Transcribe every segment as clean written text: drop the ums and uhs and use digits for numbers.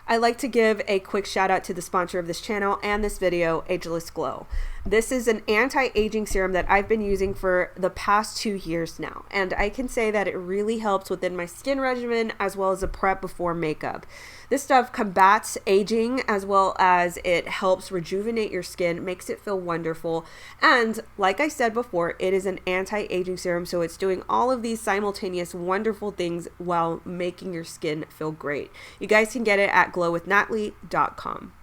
I'd like to give a quick shout out to the sponsor of this channel and this video, Ageless Glow. This is an anti-aging serum that I've been using for the past 2 years now, and I can say that it really helps within my skin regimen as well as a prep before makeup. This stuff combats aging as well as it helps rejuvenate your skin, makes it feel wonderful, and like I said before, it is an anti-aging serum, so it's doing all of these simultaneous wonderful things while making your skin feel great. You guys can get it at glowwithnatalie.com.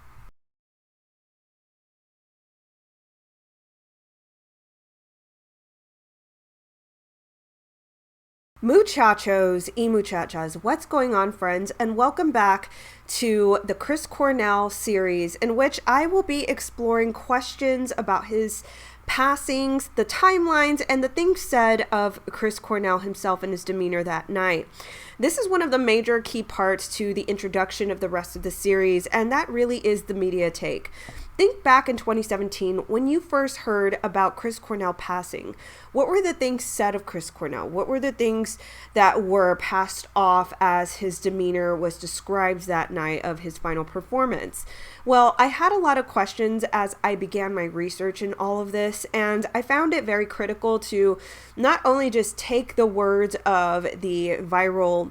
Muchachos y muchachas, what's going on, friends, and welcome back to the Chris Cornell series, in which I will be exploring questions about his passings, the timelines, and the things said of Chris Cornell himself and his demeanor that night. This is one of the major key parts to the introduction of the rest of the series, and that really is the media take. Think back in 2017 when you first heard about Chris Cornell passing. What were the things said of Chris Cornell? What were the things that were passed off as his demeanor was described that night of his final performance? Well, I had a lot of questions as I began my research in all of this, and I found it very critical to not only just take the words of the viral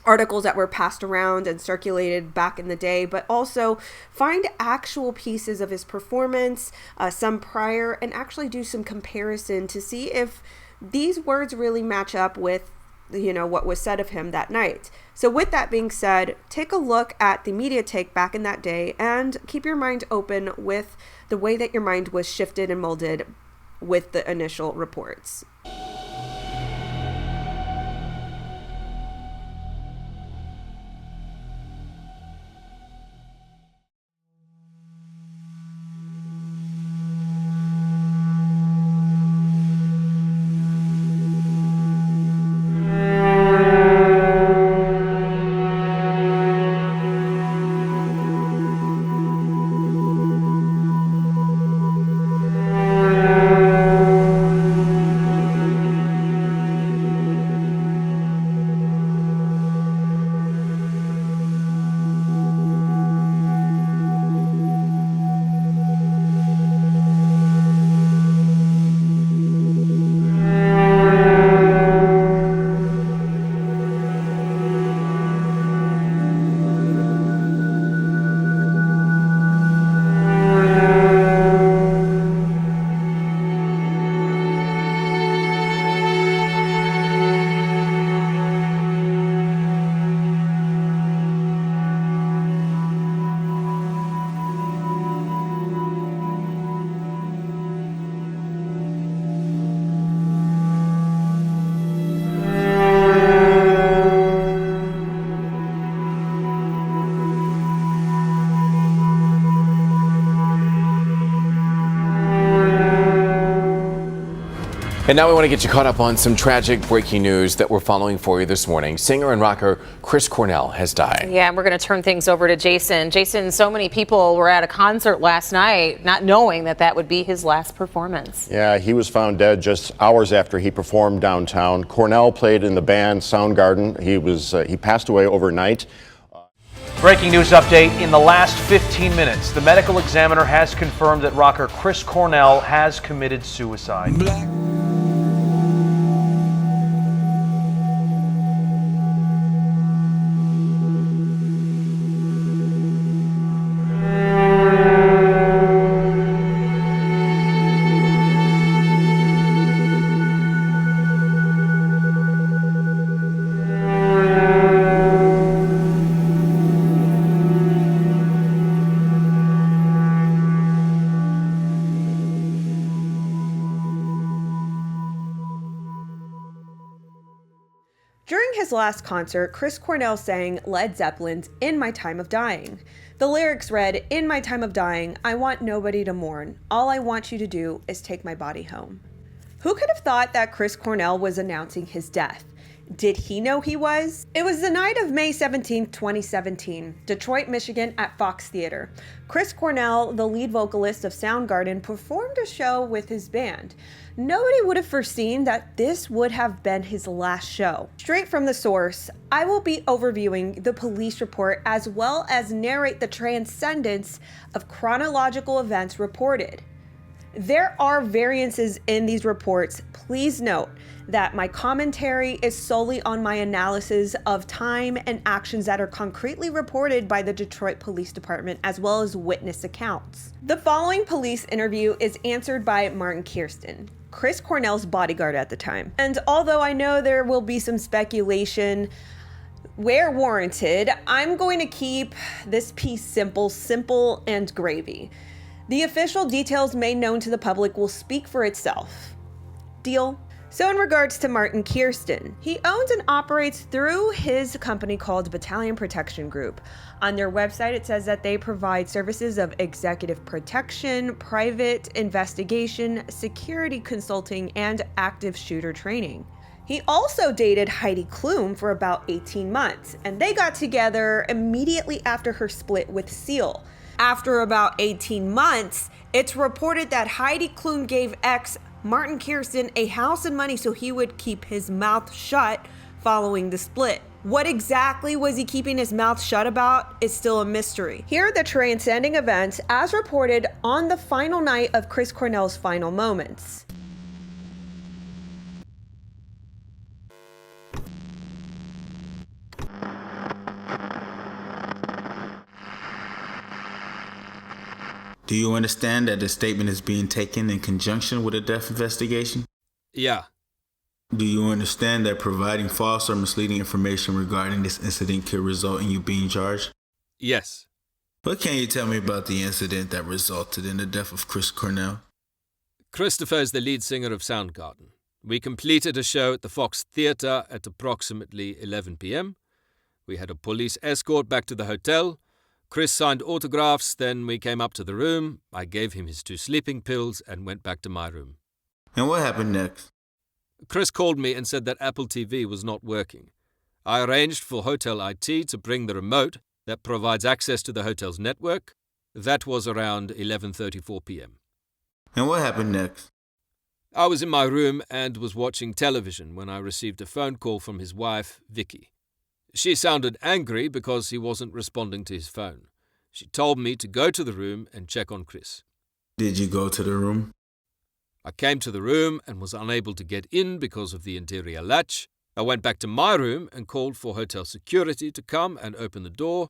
articles that were passed around and circulated back in the day, but also find actual pieces of his performance, some prior, and actually do some comparison to see if these words really match up with, what was said of him that night. So with that being said, take a look at the media take back in that day and keep your mind open with the way that your mind was shifted and molded with the initial reports. And now we want to get you caught up on some tragic breaking news that we're following for you this morning. Singer and rocker Chris Cornell has died. Yeah, we're going to turn things over to Jason. Jason, so many people were at a concert last night not knowing that that would be his last performance. Yeah, he was found dead just hours after he performed downtown. Cornell played in the band Soundgarden. He passed away overnight. Breaking news update in the last 15 minutes. The medical examiner has confirmed that rocker Chris Cornell has committed suicide. During his last concert, Chris Cornell sang Led Zeppelin's In My Time of Dying. The lyrics read, "In my time of dying, I want nobody to mourn. All I want you to do is take my body home." Who could have thought that Chris Cornell was announcing his death? Did he know he was? It was the night of May 17, 2017, Detroit, Michigan at Fox Theater. Chris Cornell, the lead vocalist of Soundgarden, performed a show with his band. Nobody would have foreseen that this would have been his last show. Straight from the source, I will be overviewing the police report as well as narrate the transcendence of chronological events reported. There are variances in these reports. Please note that my commentary is solely on my analysis of time and actions that are concretely reported by the Detroit Police Department as well as witness accounts. The following police interview is answered by Martin 𝘏𝘏𝘮𝘢, Chris Cornell's bodyguard at the time. And although I know there will be some speculation where warranted, I'm going to keep this piece simple and gravy. The official details made known to the public will speak for itself. Deal? So in regards to Martin 𝘏𝘏𝘮𝘢, he owns and operates through his company called Battalion Protection Group. On their website, it says that they provide services of executive protection, private investigation, security consulting, and active shooter training. He also dated Heidi Klum for about 18 months, and they got together immediately after her split with Seal. After about 18 months, it's reported that Heidi Klum gave ex Martin 𝘏𝘏𝘮𝘢 a house and money so he would keep his mouth shut following the split. What exactly was he keeping his mouth shut about is still a mystery. Here are the transcending events as reported on the final night of Chris Cornell's final moments. Do you understand that the statement is being taken in conjunction with a death investigation? Yeah. Do you understand that providing false or misleading information regarding this incident could result in you being charged? Yes. What can you tell me about the incident that resulted in the death of Chris Cornell? Christopher is the lead singer of Soundgarden. We completed a show at the Fox Theater at approximately 11 p.m. We had a police escort back to the hotel. Chris signed autographs, then we came up to the room. I gave him his 2 sleeping pills and went back to my room. And what happened next? Chris called me and said that Apple TV was not working. I arranged for Hotel IT to bring the remote that provides access to the hotel's network. That was around 11:34 p.m. And what happened next? I was in my room and was watching television when I received a phone call from his wife, Vicky. She sounded angry because he wasn't responding to his phone. She told me to go to the room and check on Chris. Did you go to the room? I came to the room and was unable to get in because of the interior latch. I went back to my room and called for hotel security to come and open the door.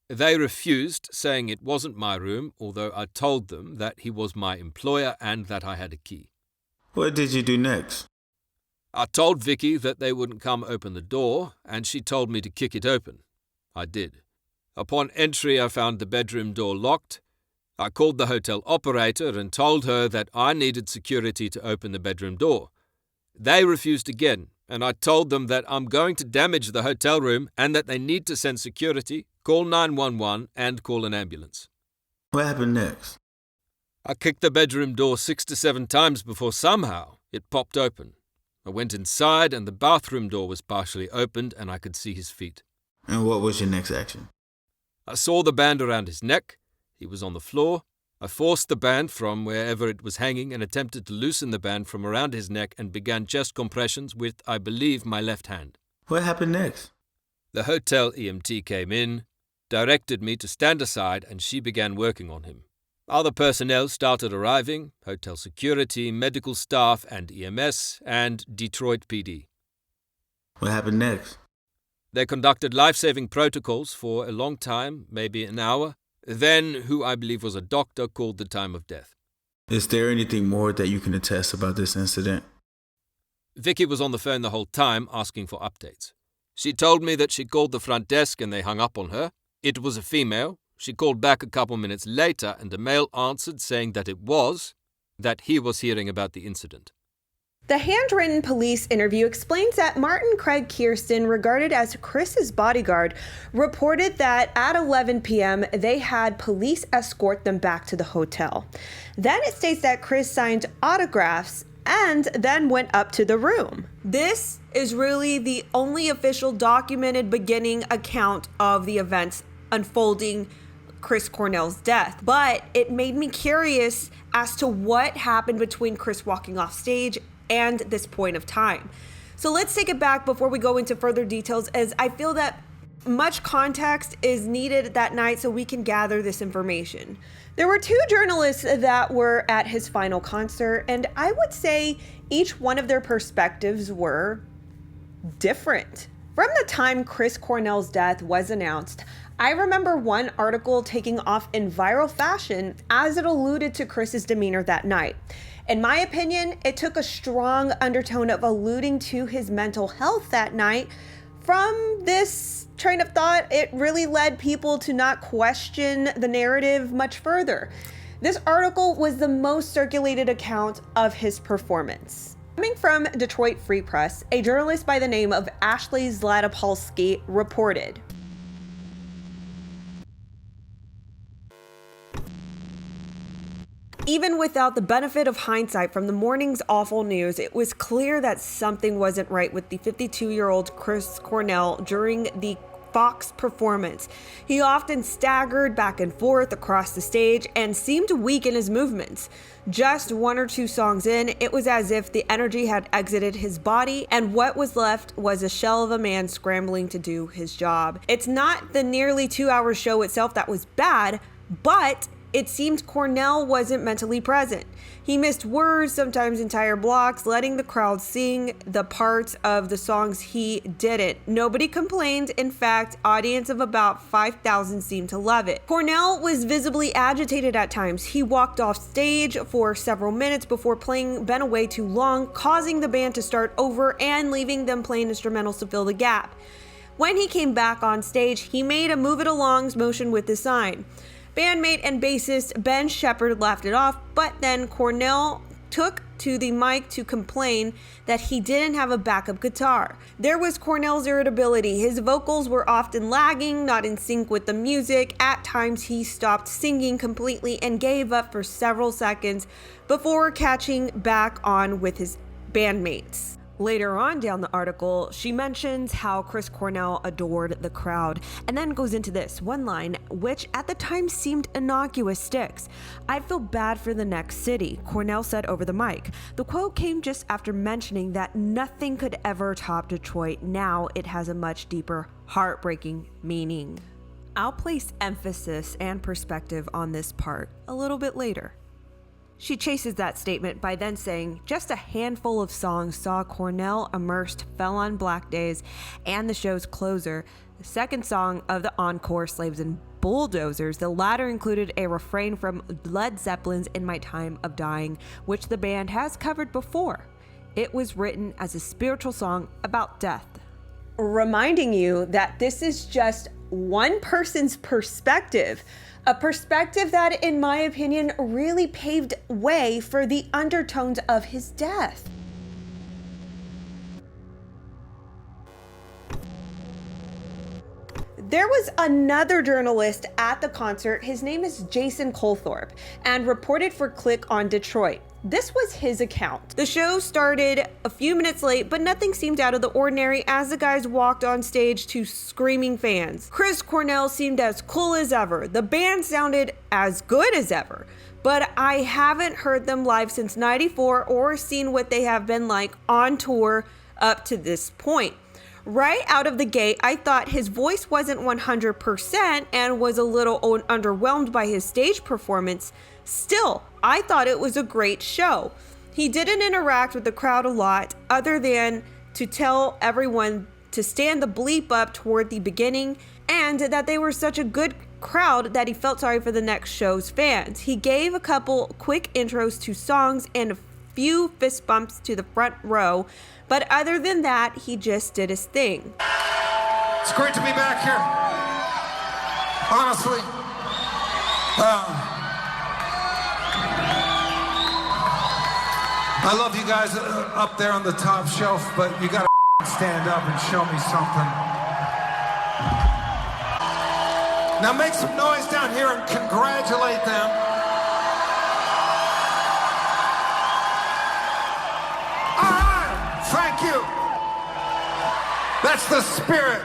They refused, saying it wasn't my room, although I told them that he was my employer and that I had a key. What did you do next? I told Vicky that they wouldn't come open the door, and she told me to kick it open. I did. Upon entry, I found the bedroom door locked. I called the hotel operator and told her that I needed security to open the bedroom door. They refused again, and I told them that I'm going to damage the hotel room and that they need to send security, call 911, and call an ambulance. What happened next? I kicked the bedroom door 6 to 7 times before somehow it popped open. I went inside and the bathroom door was partially opened and I could see his feet. And what was your next action? I saw the band around his neck. He was on the floor. I forced the band from wherever it was hanging and attempted to loosen the band from around his neck and began chest compressions with, I believe, my left hand. What happened next? The hotel EMT came in, directed me to stand aside, and she began working on him. Other personnel started arriving, hotel security, medical staff and EMS, and Detroit PD. What happened next? They conducted life-saving protocols for a long time, maybe an hour. Then, who I believe was a doctor, called the time of death. Is there anything more that you can attest about this incident? Vicky was on the phone the whole time asking for updates. She told me that she called the front desk and they hung up on her. It was a female. She called back a couple minutes later and a male answered saying that he was hearing about the incident. The handwritten police interview explains that Martin Craig 𝘏𝘏𝘮𝘢, regarded as Chris's bodyguard, reported that at 11 p.m. they had police escort them back to the hotel. Then it states that Chris signed autographs and then went up to the room. This is really the only official documented beginning account of the events unfolding Chris Cornell's death, but it made me curious as to what happened between Chris walking off stage and this point of time. So let's take it back before we go into further details, as I feel that much context is needed that night so we can gather this information. There were two journalists that were at his final concert, and I would say each one of their perspectives were different. From the time Chris Cornell's death was announced, I remember one article taking off in viral fashion as it alluded to Chris's demeanor that night. In my opinion, it took a strong undertone of alluding to his mental health that night. From this train of thought, it really led people to not question the narrative much further. This article was the most circulated account of his performance. Coming from Detroit Free Press, a journalist by the name of Ashley Zlatopolsky reported, even without the benefit of hindsight from the morning's awful news, it was clear that something wasn't right with the 52-year-old Chris Cornell during the Fox performance. He often staggered back and forth across the stage and seemed weak in his movements. Just one or two songs in, it was as if the energy had exited his body, and what was left was a shell of a man scrambling to do his job. It's not the nearly 2-hour show itself that was bad, but it seemed Cornell wasn't mentally present. He missed words, sometimes entire blocks, letting the crowd sing the parts of the songs he didn't. Nobody complained. In fact, audience of about 5,000 seemed to love it. Cornell was visibly agitated at times. He walked off stage for several minutes before playing "Been Away Too Long," causing the band to start over and leaving them playing instrumentals to fill the gap. When he came back on stage, he made a move it alongs motion with the sign. Bandmate and bassist Ben Shepherd laughed it off, but then Cornell took to the mic to complain that he didn't have a backup guitar. There was Cornell's irritability. His vocals were often lagging, not in sync with the music. At times, he stopped singing completely and gave up for several seconds before catching back on with his bandmates. Later on down the article, she mentions how Chris Cornell adored the crowd, and then goes into this one line, which at the time seemed innocuous, sticks. "I feel bad for the next city," Cornell said over the mic. The quote came just after mentioning that nothing could ever top Detroit. Now it has a much deeper, heartbreaking meaning. I'll place emphasis and perspective on this part a little bit later. She chases that statement by then saying, just a handful of songs saw Cornell immersed, Fell on Black Days, and the show's closer, the second song of the encore, Slaves and Bulldozers. The latter included a refrain from Led Zeppelin's In My Time of Dying, which the band has covered before. It was written as a spiritual song about death. Reminding you that this is just one person's perspective. A perspective that, in my opinion, really paved way for the undertones of his death. There was another journalist at the concert. His name is Jason Colthorpe, and reported for Click on Detroit. This was his account. The show started a few minutes late, but nothing seemed out of the ordinary as the guys walked on stage to screaming fans. Chris Cornell seemed as cool as ever. The band sounded as good as ever, but I haven't heard them live since '94 or seen what they have been like on tour up to this point. Right out of the gate, I thought his voice wasn't 100% and was a little underwhelmed by his stage performance. Still, I thought it was a great show. He didn't interact with the crowd a lot, other than to tell everyone to stand the bleep up toward the beginning, and that they were such a good crowd that he felt sorry for the next show's fans. He gave a couple quick intros to songs and a few fist bumps to the front row, but other than that, he just did his thing. It's great to be back here. Honestly, I love you guys up there on the top shelf, but you gotta stand up and show me something. Now make some noise down here and congratulate them. you. That's the spirit.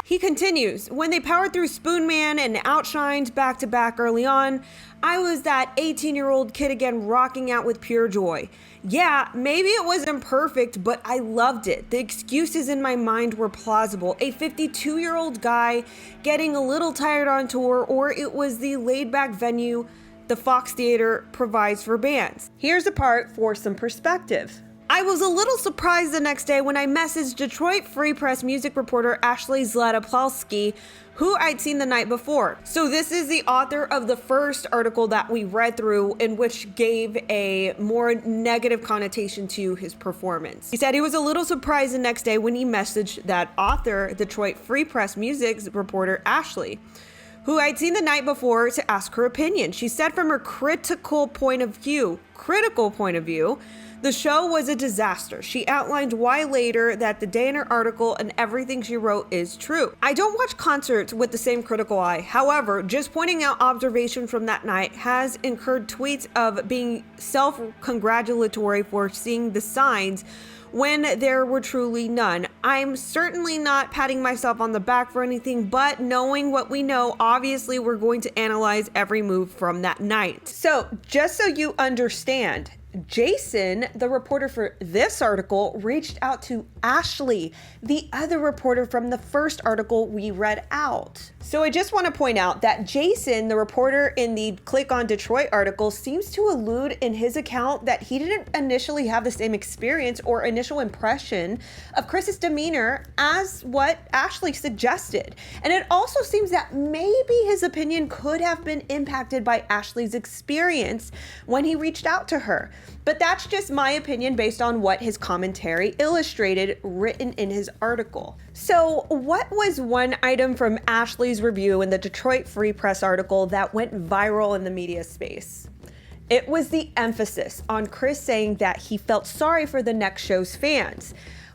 He continues, when they powered through Spoon Man and outshined back to back early on, I was that 18-year-old kid again rocking out with pure joy. Yeah, maybe it wasn't perfect, but I loved it. The excuses in my mind were plausible. A 52-year-old guy getting a little tired on tour, or it was the laid-back venue the Fox Theater provides for bands. Here's a part for some perspective. I was a little surprised the next day when I messaged Detroit Free Press music reporter 𝘏𝘶𝘮𝘢𝘀𝘏𝑜, who I'd seen the night before. So this is the author of the first article that we read through, in which gave a more negative connotation to his performance. He said he was a little surprised the next day when he messaged that author, Detroit Free Press music reporter 𝘏𝘶𝘮𝘢𝘀𝑜, who I'd seen the night before, to ask her opinion. She said from her critical point of view, the show was a disaster. She outlined why later, that the day in her article and everything she wrote is true. I don't watch concerts with the same critical eye. However, just pointing out observation from that night has incurred tweets of being self-congratulatory for seeing the signs when there were truly none. I'm certainly not patting myself on the back for anything, but knowing what we know, obviously we're going to analyze every move from that night. So just so you understand, Jason, the reporter for this article, reached out to Ashley, the other reporter from the first article we read out. So I just want to point out that Jason, the reporter in the Click on Detroit article, seems to allude in his account that he didn't initially have the same experience or initial impression of Chris's demeanor as what Ashley suggested. And it also seems that maybe his opinion could have been impacted by Ashley's experience when he reached out to her. But that's just my opinion based on what his commentary illustrated written in his article. So what was one item from Ashley's review in the Detroit Free Press article that went viral in the media space? It was the emphasis on Chris saying that he felt sorry for the next show's fans.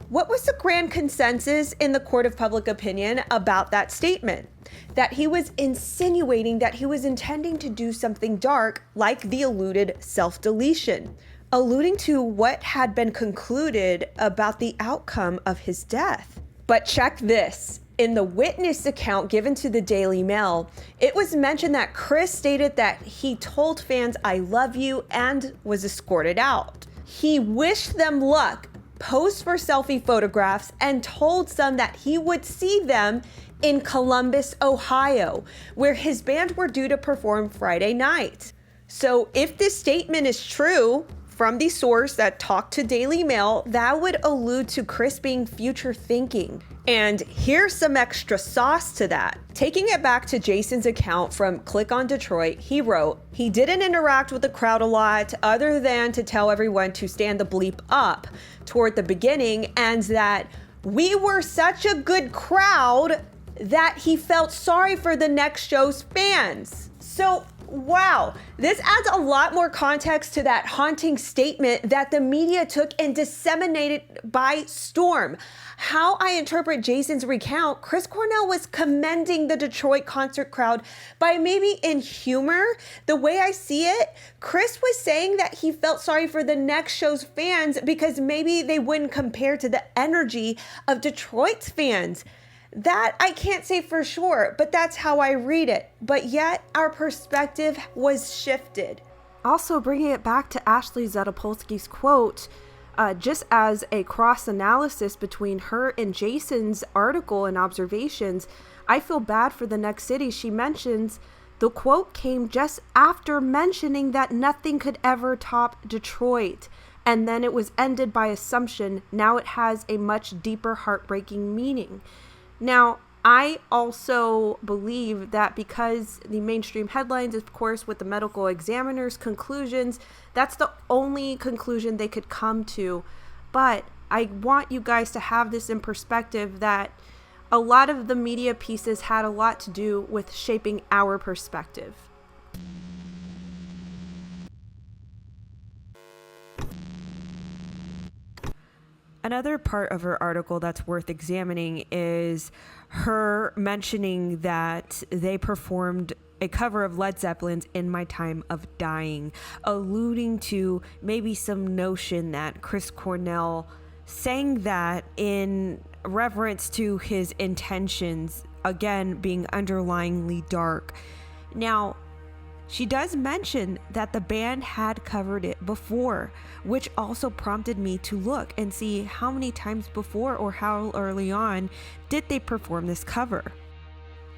What was the grand consensus in the court of public opinion about that statement? That he was insinuating that he was intending to do something dark, like the alluded self-deletion, alluding to what had been concluded about the outcome of his death. But check this. In the witness account given to the Daily Mail, it was mentioned that Chris stated that he told fans, "I love you," and was escorted out. He wished them luck, posed for selfie photographs, and told some that he would see them in Columbus, Ohio, where his band were due to perform Friday night. So if this statement is true, from the source that talked to Daily Mail, that would allude to Chris being future thinking. And here's some extra sauce to that. Taking it back to Jason's account from Click on Detroit, he wrote, he didn't interact with the crowd a lot other than to tell everyone to stand the bleep up toward the beginning, and that we were such a good crowd that he felt sorry for the next show's fans. So, wow, this adds a lot more context to that haunting statement that the media took and disseminated by storm. How I interpret Jason's recount, Chris Cornell was commending the Detroit concert crowd by, maybe in humor. The way I see it, Chris was saying that he felt sorry for the next show's fans because maybe they wouldn't compare to the energy of Detroit's fans. That I can't say for sure, but that's how I read it. But yet our perspective was shifted. Also, bringing it back to 𝘏𝘶𝘮𝘢𝘀𝑜's quote, just as a cross analysis between her and Jason's article and observations, I feel bad for the next city. She mentions the quote came just after mentioning that nothing could ever top Detroit. And then it was ended by assumption. Now it has a much deeper, heartbreaking meaning. Now, I also believe that because the mainstream headlines, of course, with the medical examiner's conclusions, that's the only conclusion they could come to. But I want you guys to have this in perspective, that a lot of the media pieces had a lot to do with shaping our perspective. Another part of her article that's worth examining is her mentioning that they performed a cover of Led Zeppelin's In My Time of Dying, alluding to maybe some notion that Chris Cornell sang that in reference to his intentions, again, being underlyingly dark. Now, she does mention that the band had covered it before, which also prompted me to look and see how many times before or how early on did they perform this cover.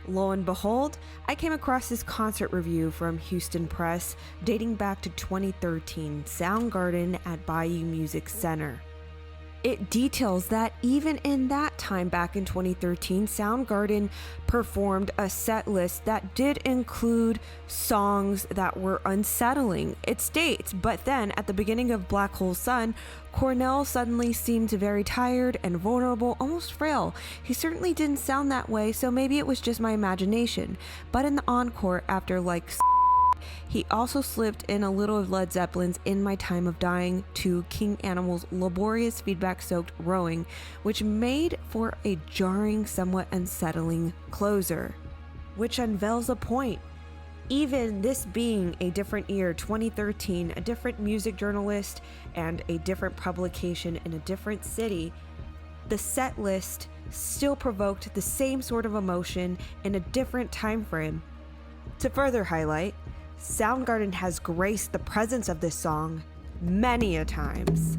Lo and behold, I came across this concert review from Houston Press dating back to 2013, Soundgarden at Bayou Music Center. It details that even in that time back in 2013, Soundgarden performed a set list that did include songs that were unsettling. It states, but then at the beginning of Black Hole Sun, Cornell suddenly seemed very tired and vulnerable, almost frail. He certainly didn't sound that way, so maybe it was just my imagination. But in the encore, after he also slipped in a little of Led Zeppelin's In My Time of Dying to King Animal's laborious feedback-soaked rowing, which made for a jarring, somewhat unsettling closer, which unveils a point. Even this being a different year, 2013, a different music journalist and a different publication in a different city, the set list still provoked the same sort of emotion in a different time frame. To further highlight, Soundgarden has graced the presence of this song many a times.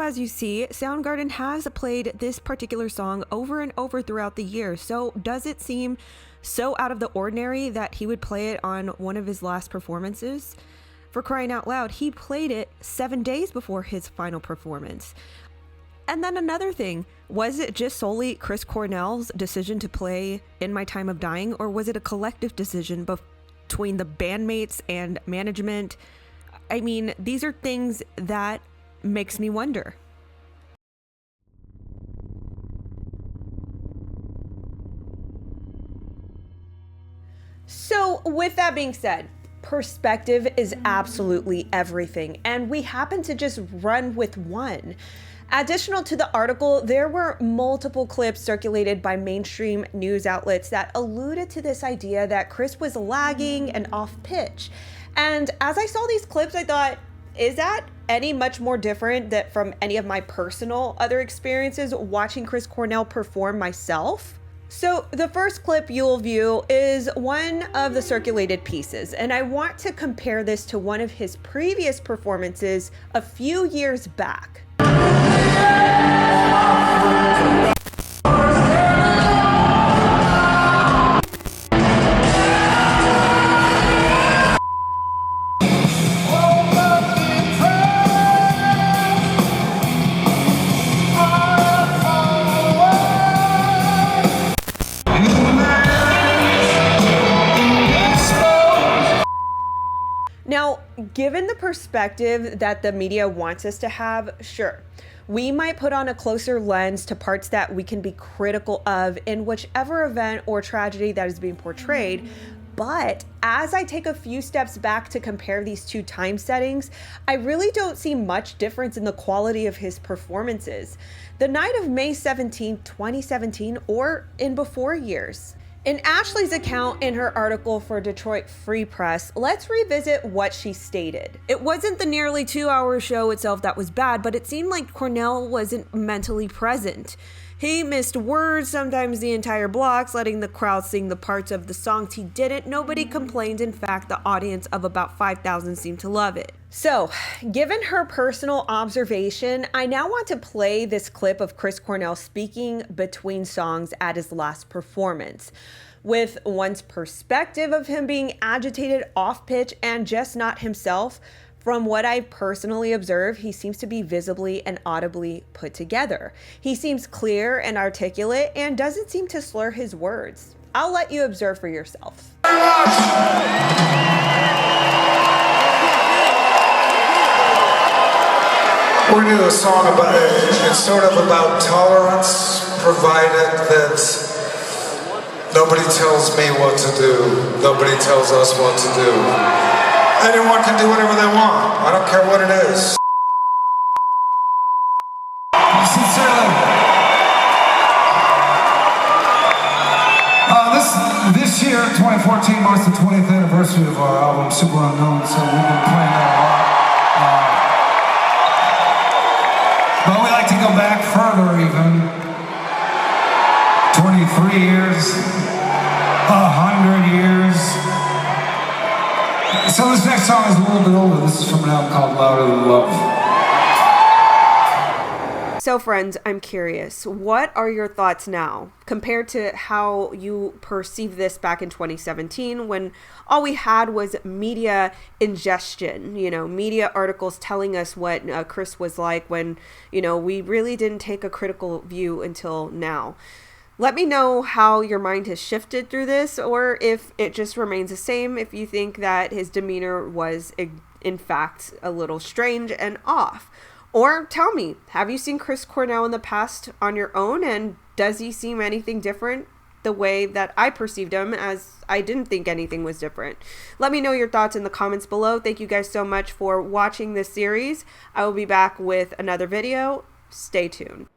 As you see, Soundgarden has played this particular song over and over throughout the year. So does it seem so out of the ordinary that he would play it on one of his last performances? For crying out loud, he played it 7 days before his final performance. And then another thing, was it just solely Chris Cornell's decision to play In My Time of Dying, or was it a collective decision between the bandmates and management? I mean, these are things that makes me wonder. So with that being said, perspective is absolutely everything, and we happen to just run with one. Additional to the article, there were multiple clips circulated by mainstream news outlets that alluded to this idea that Chris was lagging and off pitch. And as I saw these clips, I thought, is that any much more different from any of my personal other experiences watching Chris Cornell perform myself? So the first clip you'll view is one of the circulated pieces, and I want to compare this to one of his previous performances a few years back. Now, given the perspective that the media wants us to have, sure, we might put on a closer lens to parts that we can be critical of in whichever event or tragedy that is being portrayed. But as I take a few steps back to compare these two time settings, I really don't see much difference in the quality of his performances. The night of May 17, 2017, or in before years. In Ashley's account in her article for Detroit Free Press, let's revisit what she stated. It wasn't the nearly 2-hour show itself that was bad, but it seemed like Cornell wasn't mentally present. He missed words, sometimes the entire blocks, letting the crowd sing the parts of the songs he didn't. Nobody complained. In fact, the audience of about 5,000 seemed to love it. So, given her personal observation, I now want to play this clip of Chris Cornell speaking between songs at his last performance. with one's perspective of him being agitated, off pitch, and just not himself. From what I personally observe, he seems to be visibly and audibly put together. He seems clear and articulate and doesn't seem to slur his words. I'll let you observe for yourself. We're gonna do a song about it. It's sort of about tolerance, provided that nobody tells me what to do. Nobody tells us what to do. Anyone can do whatever they want. I don't care what it is. Sincerely. This year, 2014, marks the 20th anniversary of our album, Super Unknown, so we've been playing that a lot. But we like to go back further even. 23 years, 100 years. So this next song is a little bit older. This is from an album called Louder Than Love. So friends, I'm curious, what are your thoughts now compared to how you perceived this back in 2017 when all we had was media ingestion, media articles telling us what Chris was like when, we really didn't take a critical view until now. Let me know how your mind has shifted through this, or if it just remains the same, if you think that his demeanor was in fact a little strange and off. Or tell me, have you seen Chris Cornell in the past on your own, and does he seem anything different the way that I perceived him, as I didn't think anything was different? Let me know your thoughts in the comments below. Thank you guys so much for watching this series. I will be back with another video. Stay tuned.